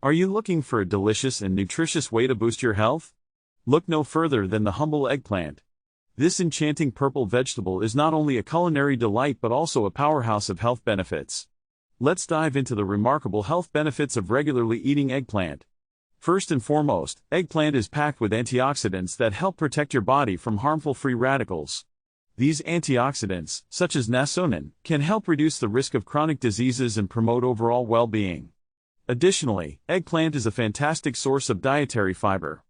Are you looking for a delicious and nutritious way to boost your health? Look no further than the humble eggplant. This enchanting purple vegetable is not only a culinary delight but also a powerhouse of health benefits. Let's dive into the remarkable health benefits of regularly eating eggplant. First and foremost, eggplant is packed with antioxidants that help protect your body from harmful free radicals. These antioxidants, such as nasunin, can help reduce the risk of chronic diseases and promote overall well-being. Additionally, eggplant is a fantastic source of dietary fiber.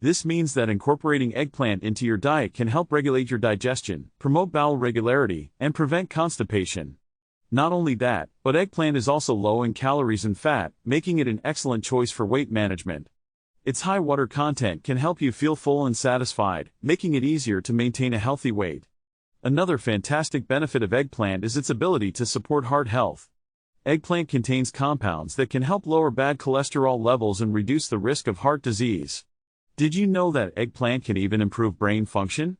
This means that incorporating eggplant into your diet can help regulate your digestion, promote bowel regularity, and prevent constipation. Not only that, but eggplant is also low in calories and fat, making it an excellent choice for weight management. Its high water content can help you feel full and satisfied, making it easier to maintain a healthy weight. Another fantastic benefit of eggplant is its ability to support heart health. Eggplant contains compounds that can help lower bad cholesterol levels and reduce the risk of heart disease. Did you know that eggplant can even improve brain function?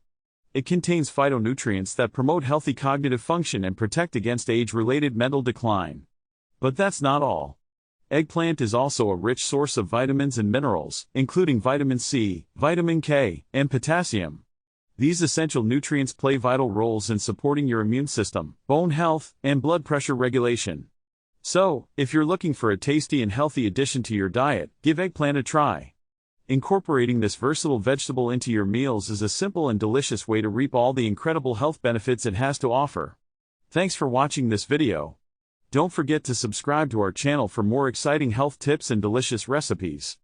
It contains phytonutrients that promote healthy cognitive function and protect against age-related mental decline. But that's not all. Eggplant is also a rich source of vitamins and minerals, including vitamin C, vitamin K, and potassium. These essential nutrients play vital roles in supporting your immune system, bone health, and blood pressure regulation. So, if you're looking for a tasty and healthy addition to your diet, give eggplant a try. Incorporating this versatile vegetable into your meals is a simple and delicious way to reap all the incredible health benefits it has to offer. Thanks for watching this video. Don't forget to subscribe to our channel for more exciting health tips and delicious recipes.